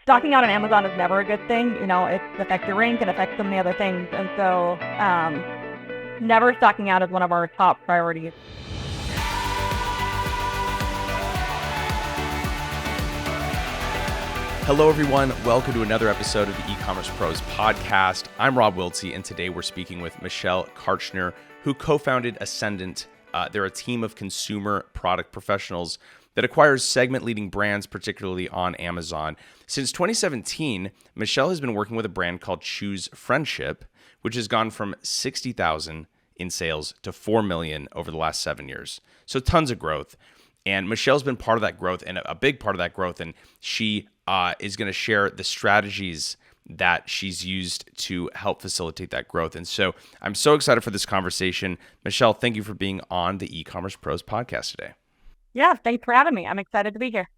stocking out on Amazon is never a good thing. It affects your rank, it affects so many other things. And so never stocking out is one of our top priorities. Hello, everyone. Welcome to another episode of the E-Commerce Pros podcast. I'm Rob Wiltsey, and today we're speaking with Michelle Kartchner, who co-founded Ascendant. They're a team of consumer product professionals that acquires segment-leading brands, particularly on Amazon. Since 2017, Michelle has been working with a brand called Choose Friendship, which has gone from 60,000 in sales to 4 million over the last 7 years. So tons of growth. And Michelle's been part of that growth and a big part of that growth. And she is going to share the strategies that she's used to help facilitate that growth. And so I'm so excited for this conversation. Michelle, thank you for being on the E-Commerce Pros podcast today. Yeah, thanks for having me. I'm excited to be here.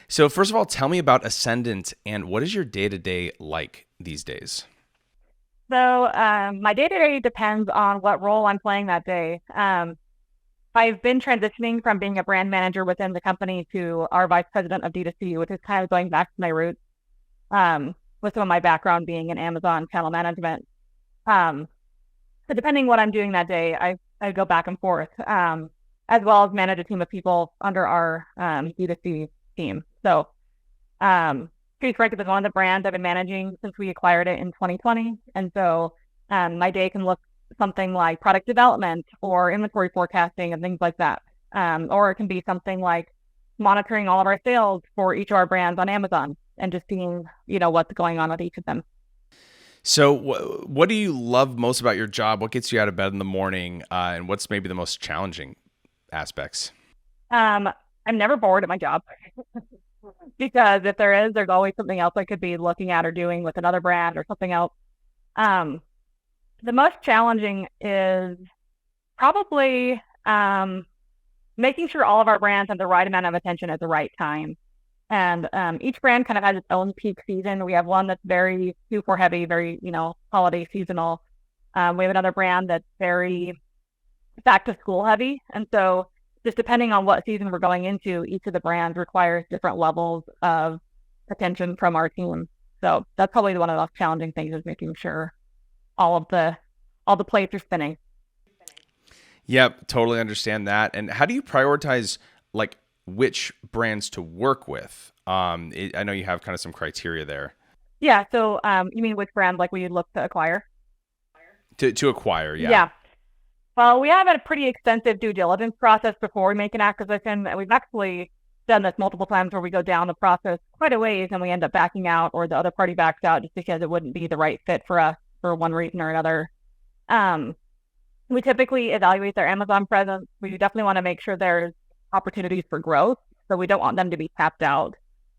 So first of all, tell me about Ascendant and what is your day-to-day like these days? So my day-to-day depends on what role I'm playing that day. I've been transitioning from being a brand manager within the company to our vice president of D2C, which is kind of going back to my roots, with some of my background being in Amazon channel management. So depending what I'm doing that day, I go back and forth, as well as manage a team of people under our D2C team. So Choose Friendship is one of the brands I've been managing since we acquired it in 2020. And so my day can look something like product development or inventory forecasting and things like that. Or it can be something like monitoring all of our sales for each of our brands on Amazon and just seeing, what's going on with each of them. So what do you love most about your job? What gets you out of bed in the morning? And what's maybe the most challenging aspects? I'm never bored at my job because if there is, there's always something else I could be looking at or doing with another brand or something else. The most challenging is probably making sure all of our brands have the right amount of attention at the right time. And each brand kind of has its own peak season. We have one that's very Q4 heavy, very, holiday seasonal. We have another brand that's very back to school heavy. And so just depending on what season we're going into, each of the brands requires different levels of attention from our team. So that's probably one of the most challenging things, is making sure all the plates are spinning. Yep, totally understand that. And how do you prioritize like which brands to work with? I know you have kind of some criteria there. Yeah. So you mean which brand like we look to acquire? To acquire, yeah. Yeah. Well, we have a pretty extensive due diligence process before we make an acquisition. And we've actually done this multiple times where we go down the process quite a ways and we end up backing out, or the other party backs out just because it wouldn't be the right fit for us for one reason or another. We typically evaluate their Amazon presence. We definitely want to make sure there's opportunities for growth. So we don't want them to be tapped out.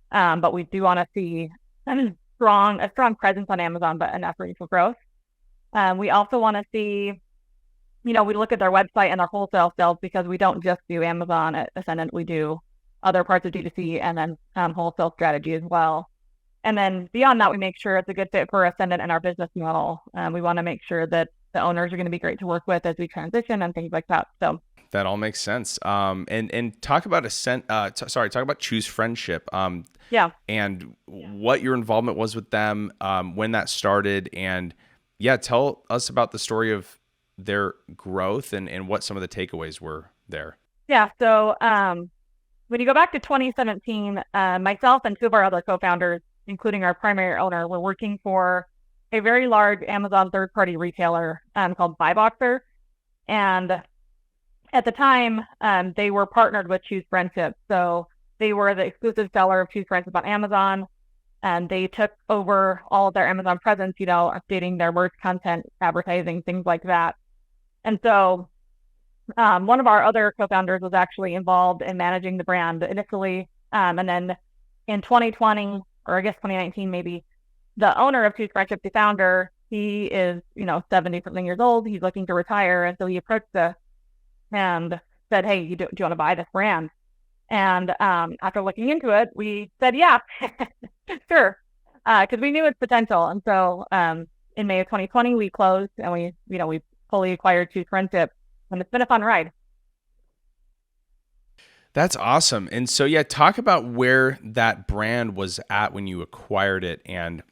But we do want to see a strong presence on Amazon, but enough room for growth. We also want to see, we look at their website and their wholesale sales, because we don't just do Amazon at Ascendant. We do other parts of D2C and then wholesale strategy as well. And then beyond that, we make sure it's a good fit for Ascendant and our business model. We want to make sure that the owners are going to be great to work with as we transition and things like that. So that all makes sense. And talk about talk about Choose Friendship. Yeah. And what your involvement was with them, when that started, and tell us about the story of their growth and what some of the takeaways were there. Yeah. So when you go back to 2017, myself and two of our other co-founders, including our primary owner, were working for a very large Amazon third-party retailer called Buyboxer. And at the time, they were partnered with Choose Friendship. So they were the exclusive seller of Choose Friendship on Amazon. And they took over all of their Amazon presence, updating their merch content, advertising, things like that. And so one of our other co-founders was actually involved in managing the brand initially. And then in 2020, or I guess 2019 maybe, the owner of Choose Friendship, the founder, he is, 70 something years old. He's looking to retire. And so he approached us and said, hey, do you want to buy this brand? And after looking into it, we said, yeah, sure. Because we knew its potential. And so in May of 2020, we closed and we fully acquired Choose Friendship, and it's been a fun ride. That's awesome. And so, yeah, talk about where that brand was at when you acquired it, and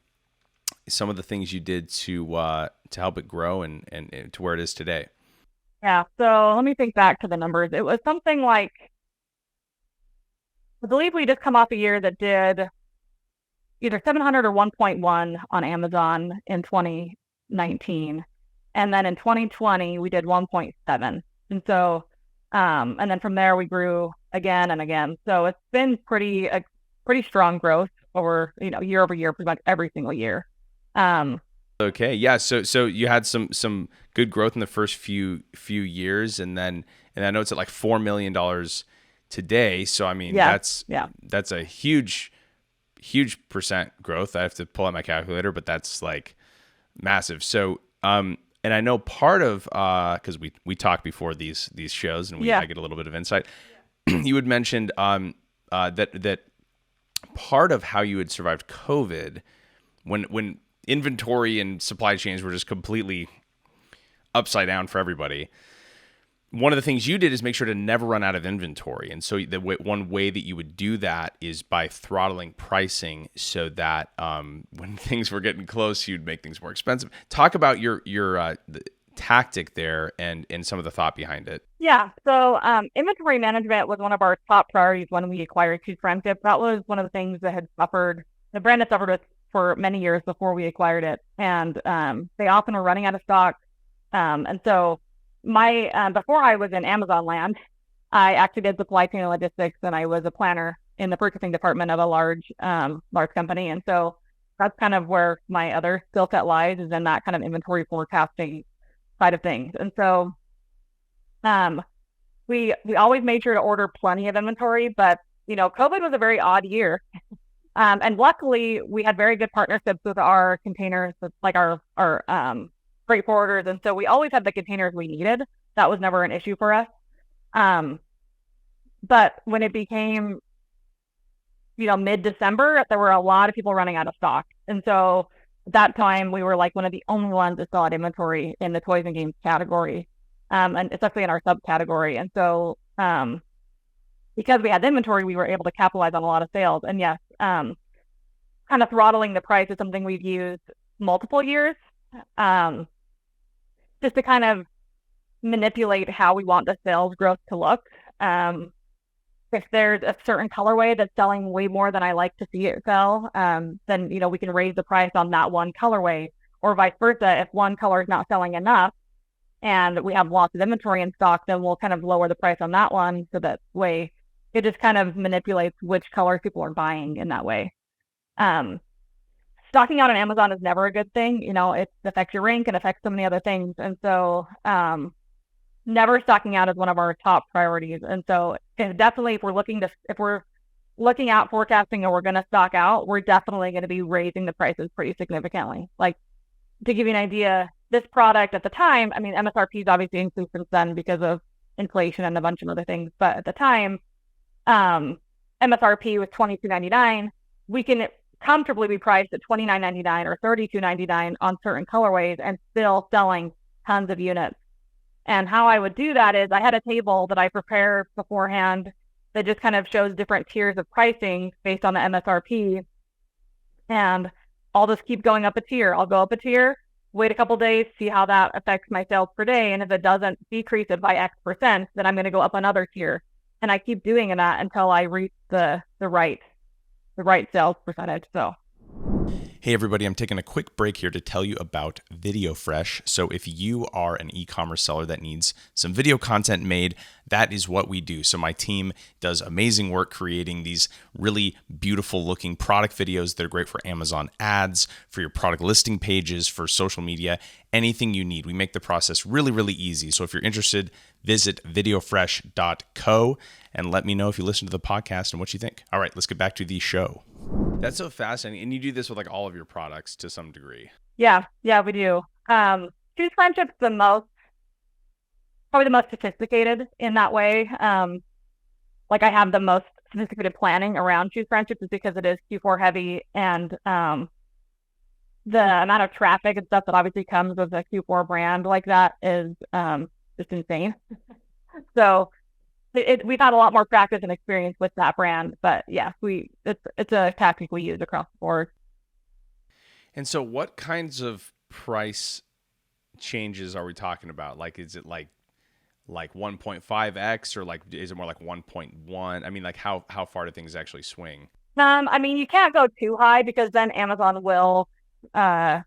some of the things you did to help it grow and to where it is today. Yeah. So let me think back to the numbers. It was something like, I believe we just come off a year that did either 700 or 1.1 on Amazon in 2019. And then in 2020, we did 1.7. And so, and then from there, we grew again and again. So it's been pretty strong growth over, year over year, pretty much every single year. Um, Okay, yeah. So you had some good growth in the first few years, and I know it's at like $4 million today. So I mean, yeah, that's yeah, that's a huge percent growth. I have to pull out my calculator, but that's like massive. So and I know part of because we talk before these shows, and yeah, I get a little bit of insight. You had mentioned that part of how you had survived COVID when inventory and supply chains were just completely upside down for everybody. One of the things you did is make sure to never run out of inventory. And so one way that you would do that is by throttling pricing so that when things were getting close, you'd make things more expensive. Talk about your the tactic there and some of the thought behind it. yeah. So inventory management was one of our top priorities when we acquired Choose Friendship. That was one of the things that the brand had suffered with for many years before we acquired it. And they often were running out of stock. And so before I was in Amazon land, I actually did supply chain and logistics, and I was a planner in the purchasing department of a large company. And so that's kind of where my other skill set lies, is in that kind of inventory forecasting side of things. And so um, we always made sure to order plenty of inventory, but COVID was a very odd year. And luckily, we had very good partnerships with our containers, like our freight forwarders, and so we always had the containers we needed. That was never an issue for us. Um, but when it became, mid-December, there were a lot of people running out of stock, and so at that time we were like one of the only ones that still had inventory in the toys and games category, and especially in our subcategory. And so because we had the inventory, we were able to capitalize on a lot of sales. And yes, kind of throttling the price is something we've used multiple years, um, just to kind of manipulate how we want the sales growth to look. If there's a certain colorway that's selling way more than I like to see it sell, then we can raise the price on that one colorway, or vice versa. If one color is not selling enough and we have lots of inventory in stock, then we'll kind of lower the price on that one, so that way it just kind of manipulates which colors people are buying in that way. Um, Stocking out on Amazon is never a good thing. It affects your rank and affects so many other things. And so never stocking out is one of our top priorities. And so definitely if we're looking out forecasting and we're going to stock out, we're definitely going to be raising the prices pretty significantly. Like, to give you an idea, this product at the time, I mean, MSRP is obviously increased since then because of inflation and a bunch of other things. But at the time, MSRP was $22.99. We can comfortably be priced at $29.99 or $32.99 on certain colorways and still selling tons of units. And how I would do that is I had a table that I prepared beforehand that just kind of shows different tiers of pricing based on the MSRP. And I'll just keep going up a tier. I'll go up a tier, wait a couple days, see how that affects my sales per day. And if it doesn't decrease it by X%, then I'm going to go up another tier. And I keep doing that until I reach the right sales percentage. So Hey everybody, I'm taking a quick break here to tell you about VideoFresh. So if you are an e-commerce seller that needs some video content made, that is what we do. So my team does amazing work creating these really beautiful looking product videos. They're great for Amazon ads, for your product listing pages, for social media, anything you need. We make the process really, really easy. So if you're interested, visit videofresh.co and let me know if you listen to the podcast and what you think. All right, let's get back to the show. That's so fascinating. And you do this with like all of your products to some degree. yeah, we do. Choose Friendship's probably the most sophisticated in that way. Like, I have the most sophisticated planning around Choose Friendship is because it is Q4 heavy, and the amount of traffic and stuff that obviously comes with a Q4 brand like that is just insane. So we've had a lot more practice and experience with that brand, but yeah, it's a tactic we use across the board. And so what kinds of price changes are we talking about? Like, is it like 1.5x, or like is it more like 1.1? I mean, like how far do things actually swing? I mean, you can't go too high because then Amazon will uh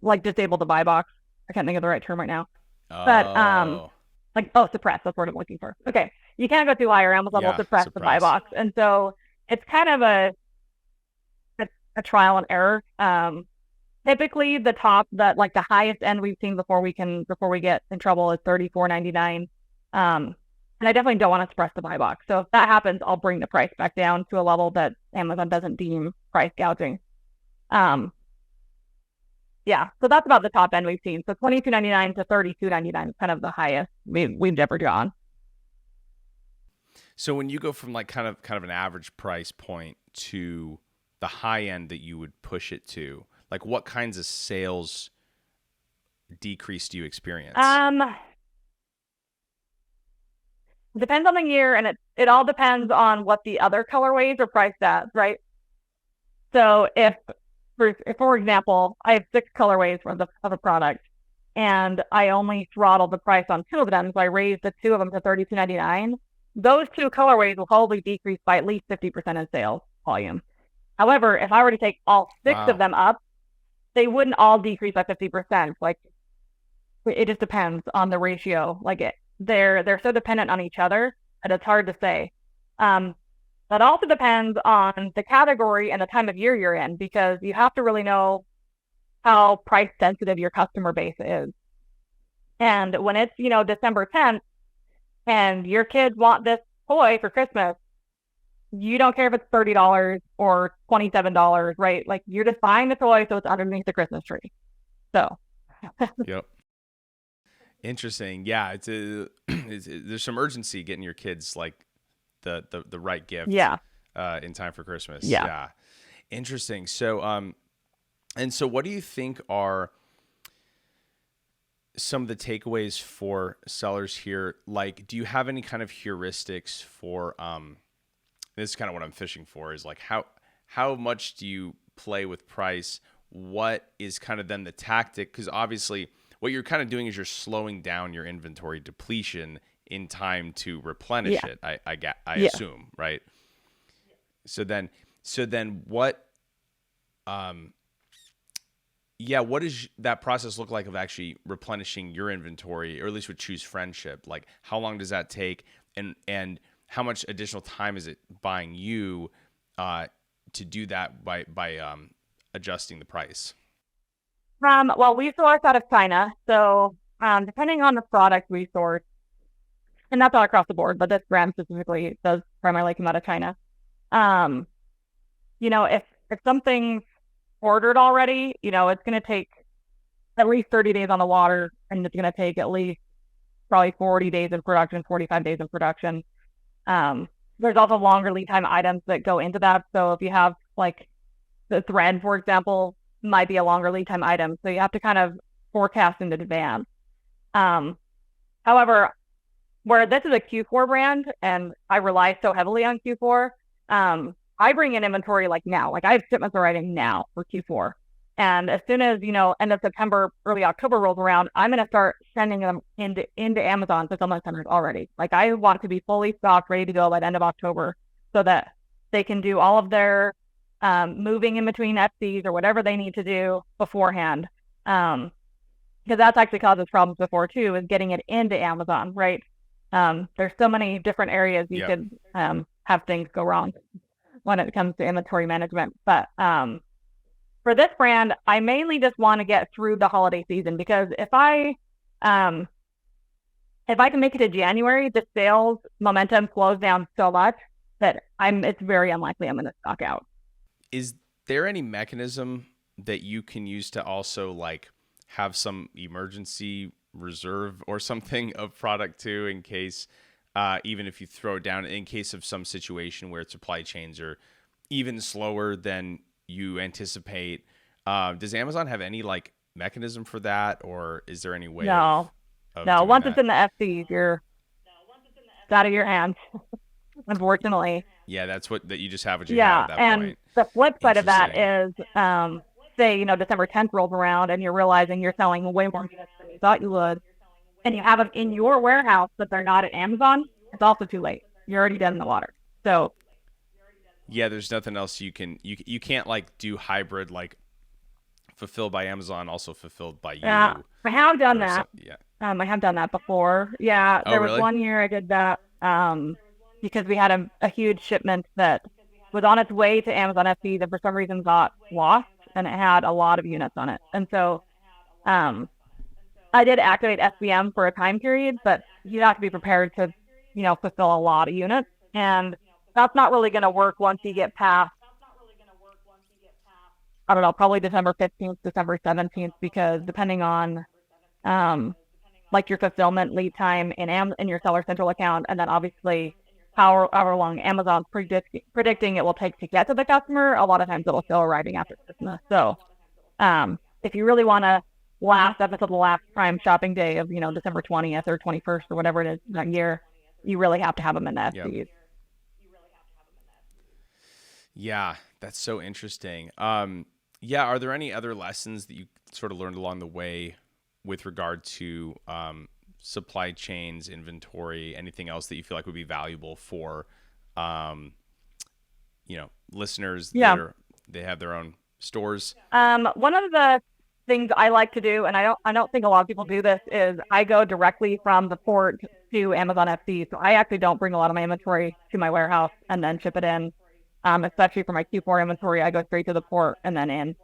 like disable the buy box. I can't think of the right term right now. But Oh, like, oh, suppress, that's what I'm looking for. Okay. You can't go too high or Amazon will yeah, suppress the buy suppress. box. And so it's kind of a, a trial and error. Typically the top that like the highest end we've seen before we get in trouble is 34.99. And I definitely don't want to suppress the buy box. So if that happens, I'll bring the price back down to a level that Amazon doesn't deem price gouging. Um, yeah, so that's about the top end we've seen. So 22.99 to 32.99 is kind of the highest we've ever gone. So when you go from like kind of an average price point to the high end that you would push it to, like what kinds of sales decrease do you experience? Um, Depends on the year, and it all depends on what the other colorways are priced at, right? So if for example, I have six colorways of a product, and I only throttled the price on two of them, so I raised the two of them to 32.99. Those two colorways will probably decrease by at least 50% in sales volume. However, if I were to take all six of Wow. them up, they wouldn't all decrease by 50%. Like it just depends on the ratio. They're so dependent on each other that it's hard to say. Um, that also depends on the category and the time of year you're in because you have to really know how price sensitive your customer base is. And when it's, December 10th and your kids want this toy for Christmas, you don't care if it's $30 or $27, right? Like you're just buying the toy so it's underneath the Christmas tree. So Yep. Interesting. Yeah, there's some urgency getting your kids like the right gift yeah, in time for Christmas. yeah. Yeah. Interesting. So what do you think are some of the takeaways for sellers here? Like, do you have any kind of heuristics for this is kind of what I'm fishing for, is like how much do you play with price? What is kind of then the tactic? Because obviously what you're kind of doing is you're slowing down your inventory depletion in time to replenish Yeah. it. I Yeah. assume, right? So then what um yeah, what does that process look like of actually replenishing your inventory, or at least with Choose Friendship? Like, how long does that take, and how much additional time is it buying you uh, to do that by adjusting the price? Well, we source out of China, so depending on the product we source, and that's all across the board, but this brand specifically does primarily come out of China. Um, if something's ordered already, it's going to take at least 30 days on the water, and it's going to take at least probably 40 days in production, 45 days in production. There's also longer lead time items that go into that. So if you have like the thread, for example, might be a longer lead time item. So you have to kind of forecast in advance. Um, However, where this is a Q4 brand and I rely so heavily on Q4, I bring in inventory like now. Like I have shipments arriving now for Q4. And as soon as, end of September, early October rolls around, I'm going to start sending them into Amazon fulfillment centers already. Like I want to be fully stocked, ready to go by the end of October so that they can do all of their moving in between FCs or whatever they need to do beforehand. Because that's actually caused us problems before too, is getting it into Amazon, right? There's so many different areas you Yep. could have things go wrong when it comes to inventory management. But for this brand, I mainly just want to get through the holiday season because um, if I can make it to January, the sales momentum slows down so much that it's very unlikely I'm going to stock out. Is there any mechanism that you can use to also like have some emergency reserve or something of product too, in case even if you throw it down, in case of some situation where supply chains are even slower than you anticipate? Does Amazon have any like mechanism for that, or is there any way No, of no. doing Once it's that? in the FCs, out of your hands, unfortunately. Yeah, that you just have what you have Yeah. at that And point. the flip side of that Interesting. is, say, December 10th rolls around and you're realizing you're selling way more units than you thought you would, and you have them in your warehouse, but they're not at Amazon. It's also too late. You're already dead in the water. So, Yeah, there's nothing else you can't like do hybrid like fulfilled by Amazon, also fulfilled by yeah, you, I have done or so. that. Yeah. I have done that before. Yeah, Oh, there was really? one year I did that because we had a huge shipment that was on its way to Amazon FB that for some reason got lost, and it had a lot of units on it. And so um, I did activate SBM for a time period, but you have to be prepared to, fulfill a lot of units. And that's not really going to work once you get past, I don't know, probably December 15th, December 17th, because depending on um, like your fulfillment lead time in your Seller Central account, and then obviously however long Amazon's predicting it will take to get to the customer, a lot of times it'll still arriving after Christmas. So if you really want to last up until the last prime shopping day of December 20th or 21st or whatever it is that year, you really have to have them in the Yep. SDs. Yeah, that's so interesting. Yeah, are there any other lessons that you sort of learned along the way with regard to supply chains, inventory, anything else that you feel like would be valuable for, um, listeners that Yeah. they have their own stores? One of the things I like to do, and I don't think a lot of people do this, is I go directly from the port to Amazon FC. So I actually don't bring a lot of my inventory to my warehouse and then ship it in. Especially for my Q4 inventory, I go straight to the port and then in.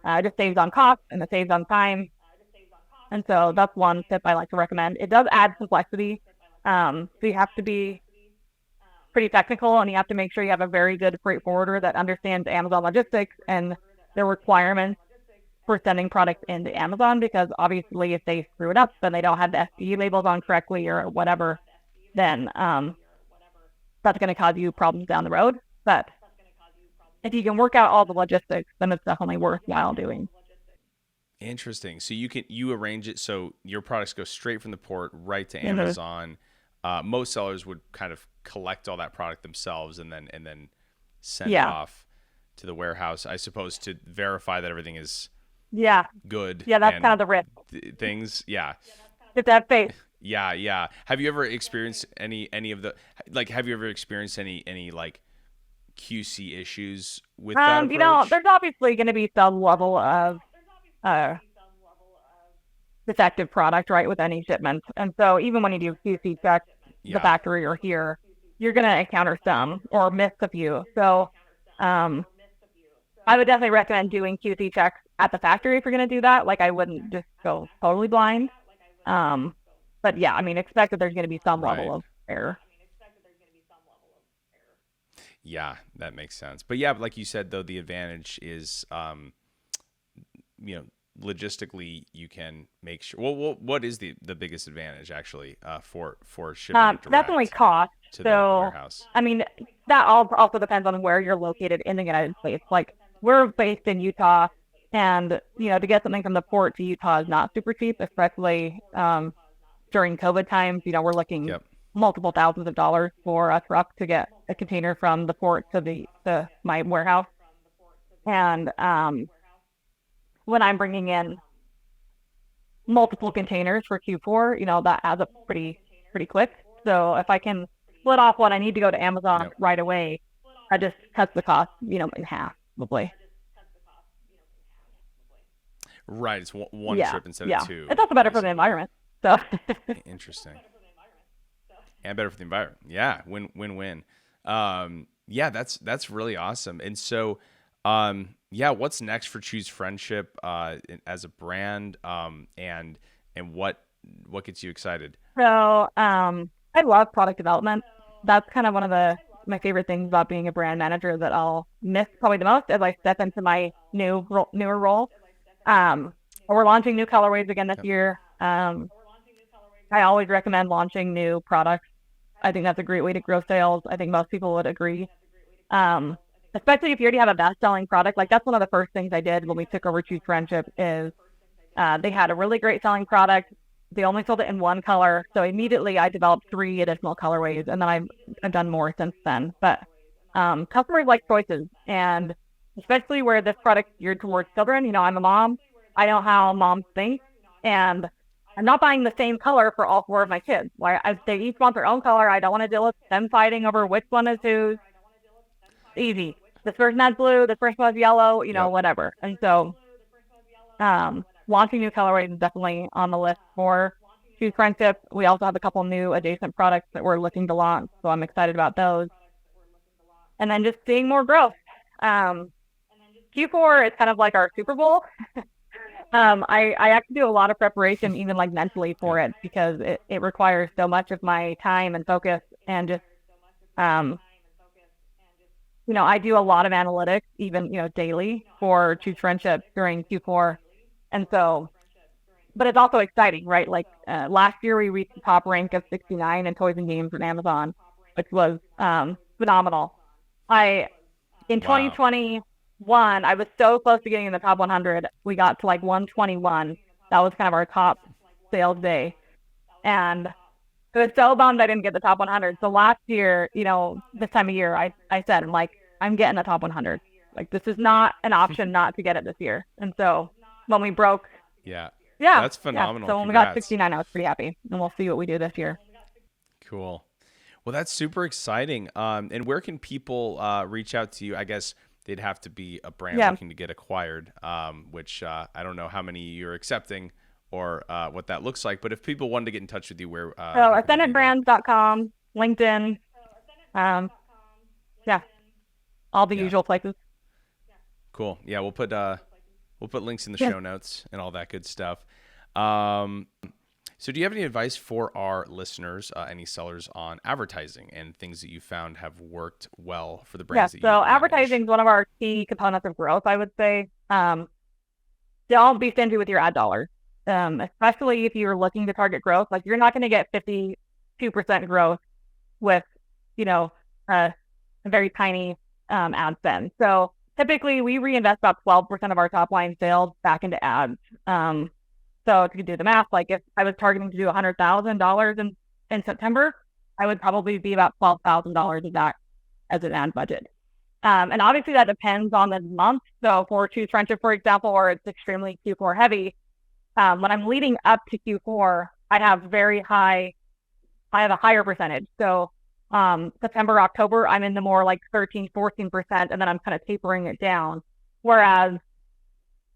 It just saves on cost and it saves on time. And so that's one tip I like to recommend. It does add complexity. So you have to be pretty technical, and you have to make sure you have a very good freight forwarder that understands Amazon logistics and the requirements for sending products into Amazon, because obviously if they screw it up, then they don't have the SDE labels on correctly or whatever, then that's going to cause you problems down the road. But if you can work out all the logistics, then it's definitely worthwhile doing. Interesting. So you arrange it so your products go straight from the port right to Mm-hmm. Amazon. Most sellers would kind of collect all that product themselves and then send it Yeah. off to the warehouse, I suppose, to verify that everything is Yeah. good Yeah. That's kind of and the risk. things. Yeah. You have to have faith. Yeah, yeah. Have you ever experienced any of the like? Have you ever experienced any like QC issues with that approach? There's obviously going to be some level of uh, defective product, right, with any shipment. And so even when you do QC checks, the Yeah. factory or here, you're going to encounter some or miss a few. So um, I would definitely recommend doing QC checks at the factory if you're going to do that. Like I wouldn't just go totally blind. Um, but yeah, I mean, expect that there's going to be some level Right. of error. Yeah, that makes sense. But yeah, like you said, though, the advantage is, you know, logistically, you can make sure. Well, what is the biggest advantage actually for shipping it Definitely direct cost. to the So, warehouse? I mean, that all also depends on where you're located in the United States. Like we're based in Utah, and to get something from the port to Utah is not super cheap, especially during COVID times. We're looking Yep. multiple thousands of dollars for a truck to get a container from the port to my warehouse. And when I'm bringing in multiple containers for Q4, that adds up pretty quick. So if I can split off what I need to go to Amazon Yep. right away, I just cut the cost, in half, probably. Right. It's one Yeah, trip instead of yeah. two, It's also better for the basically. environment. So Interesting. And better for the environment. Yeah, win. Yeah, that's really awesome. And so, yeah, what's next for Choose Friendship as a brand, and what gets you excited? so I love product development. That's kind of one of my favorite things about being a brand manager that I'll miss probably the most as I step into my newer role. We're launching new colorways again this Yep. year. I always recommend launching new products. I think that's a great way to grow sales. I think most people would agree. Especially if you already have a best-selling product. Like that's one of the first things I did when we took over Choose Friendship is they had a really great selling product. they only sold it in one color. So immediately I developed 3 additional colorways, and then I've done more since then. But customers like choices, and especially where this product is geared towards children. I'm a mom. I know how moms think, and I'm not buying the same color for all 4 of my kids. They each want their own color. I don't want to deal with them fighting over which one is whose. Easy. This person has blue. This person has yellow. Yep. Whatever. And so, launching new colorways is definitely on the list for Choose Friendship. We also have a couple new adjacent products that we're looking to launch, so I'm excited about those. And then just seeing more growth. Q4 is kind of like our Super Bowl. I actually do a lot of preparation, even like mentally for it, because it requires so much of my time and focus, and just um, I do a lot of analytics, even daily for Choose Friendship during Q4, and so. But it's also exciting, right? Like last year, we reached the top rank of 69 in toys and games on Amazon, which was phenomenal. I In Wow. 2021, I was so close to getting in the top 100. We got to like 121. That was kind of our top sales day. And it was so bummed I didn't get the top 100. So last year, this time of year, I said, I'm getting the top 100. Like, this is not an option not to get it this year. And so when we broke, Yeah. yeah, That's yeah. phenomenal. So when we got Congrats. 69, I was pretty happy. And we'll see what we do this year. Cool. Well, that's super exciting. And where can people reach out to you? I guess they'd have to be a brand Yeah. looking to get acquired, which I don't know how many you're accepting or what that looks like. But if people wanted to get in touch with you, So how could they do that? ascendantbrands.com, LinkedIn, um, yeah, all the Yeah, usual places. cool. Yeah, we'll put links in the Yeah. show notes and all that good stuff. Um, so, do you have any advice for our listeners, any sellers on advertising and things that you found have worked well for the Yeah. brands that you So manage? advertising is one of our key components of growth, I would say. Don't be stingy with your ad dollars. Especially if you're looking to target growth. Like, you're not going to get 52% growth with, you know, a very tiny ad spend. So typically we reinvest about 12% of our top line sales back into ads. So if you do the math, like if I was targeting to do $100,000 in September, I would probably be about $12,000 of that as an ad budget. And obviously that depends on the month. So for Choose Friendship, for example, or it's extremely Q4 heavy, when I'm leading up to Q4, I have a higher percentage. So September, October, I'm in the more like 13, 14%, and then I'm kind of tapering it down. Whereas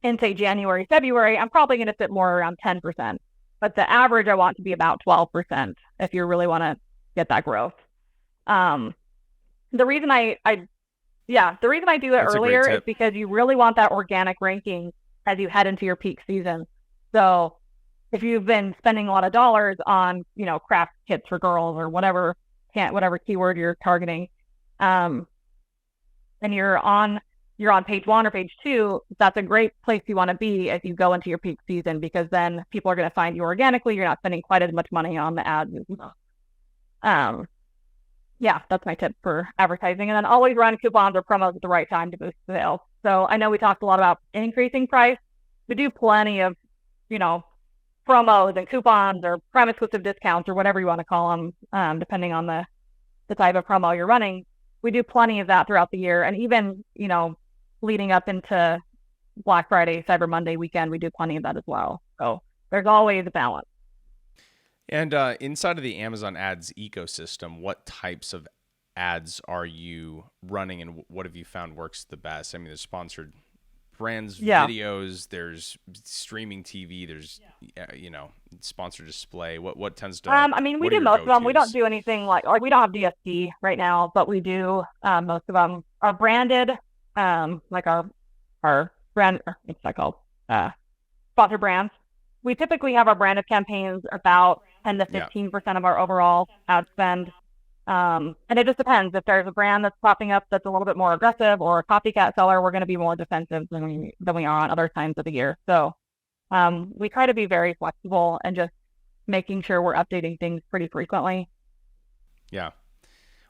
in say January, February, I'm probably going to sit more around 10%. But the average I want to be about 12% if you really want to get that growth. Um, the reason the reason I do it That's a great earlier is tip. because you really want that organic ranking as you head into your peak season. So if you've been spending a lot of dollars on, craft kits for girls or whatever keyword you're targeting, um, and you're on page 1 or page 2, that's a great place you want to be as you go into your peak season, because then people are going to find you organically. You're not spending quite as much money on the ads. Um, yeah, that's my tip for advertising. And then always run coupons or promos at the right time to boost sales. So I know we talked a lot about increasing price. We do plenty of, you know, promos and coupons or prime exclusive discounts or whatever you want to call them, depending on the type of promo you're running. We do plenty of that throughout the year. And even, leading up into Black Friday, Cyber Monday weekend, we do plenty of that as well. So there's always a balance. And inside of the Amazon ads ecosystem, what types of ads are you running and what have you found works the best? I mean, there's sponsored brands Yeah. videos, there's streaming TV, there's sponsored display. What tends to I mean, we what are do your most of them. We don't go-tos? do anything like we don't have DSP right now, but we do most of them are branded, like our brand, what's that called? Sponsor brands. We typically have our branded campaigns about 10 to Yeah. 15% of our overall ad spend. And it just depends. If there's a brand that's popping up that's a little bit more aggressive or a copycat seller, we're going to be more defensive than we are on other times of the year. So we try to be very flexible and just making sure we're updating things pretty frequently. Yeah.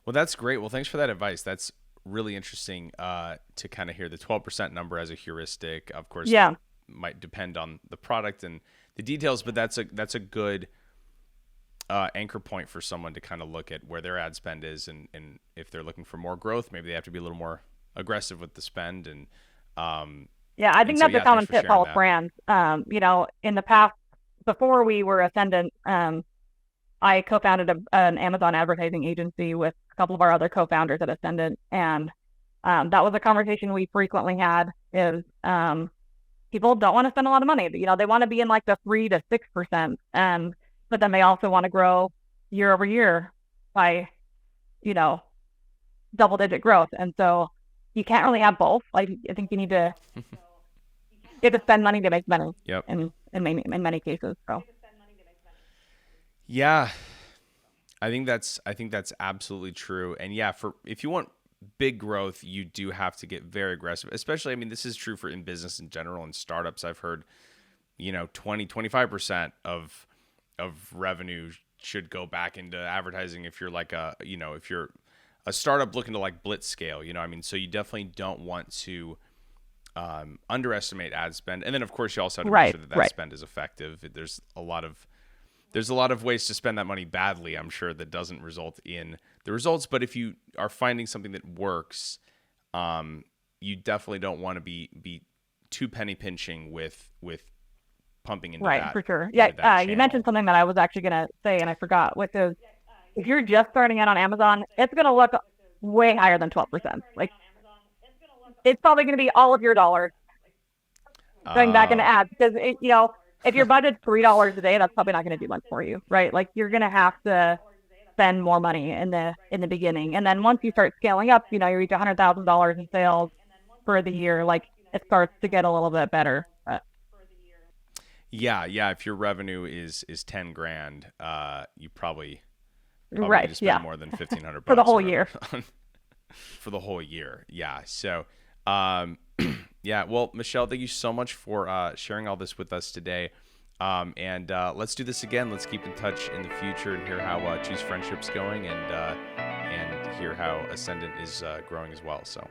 Well, that's great. Well, thanks for that advice. That's really interesting to kind of hear the 12% number as a heuristic. Of course, Yeah. might depend on the product and the details, but that's a good anchor point for someone to kind of look at where their ad spend is, and if they're looking for more growth, maybe they have to be a little more aggressive with the spend. And Yeah, I think that's a yeah, thanks common for sharing pitfall of that. brands. In the past, before we were Ascendant, I co-founded an Amazon advertising agency with a couple of our other co-founders at Ascendant, and that was a conversation we frequently had. Is people don't want to spend a lot of money. They want to be in like the 3 to 6%, but then they also want to grow year over year by you know double-digit growth, and so you can't really have both. Like I think you have to spend money to make money Yep. in many cases. So Yeah, I think that's absolutely true. And yeah, for if you want big growth, you do have to get very aggressive. Especially, I mean, this is true for in business in general and startups. I've heard, 20-25% of revenue should go back into advertising if you're like if you're a startup looking to like blitz scale, I mean, so you definitely don't want to underestimate ad spend. And then of course you also have to make right, sure that right, spend is effective. There's a lot of ways to spend that money badly, I'm sure, that doesn't result in the results. But if you are finding something that works, you definitely don't want to be too penny pinching with pumping into right, that for sure. into that Yeah, you mentioned channel. something that I was actually gonna say and I forgot, which is if you're just starting out on Amazon, it's gonna look way higher than 12%. Like it's probably gonna be all of your dollars going back into Oh, ads because if your budget's $3 a day, that's probably not gonna do much for you, right? Like you're gonna have to spend more money in the beginning, and then once you start scaling up, you reach $100,000 in sales for the year, like it starts to get a little bit better. yeah. If your revenue is 10 grand, you probably need Right, to spend yeah, more than 1,500 for the bucks whole or whatever year. for the whole year. Yeah. So, um, yeah. Well, Michelle, thank you so much for sharing all this with us today. And let's do this again. Let's keep in touch in the future and hear how Choose Friendship's going, and hear how Ascendant is growing as well. So.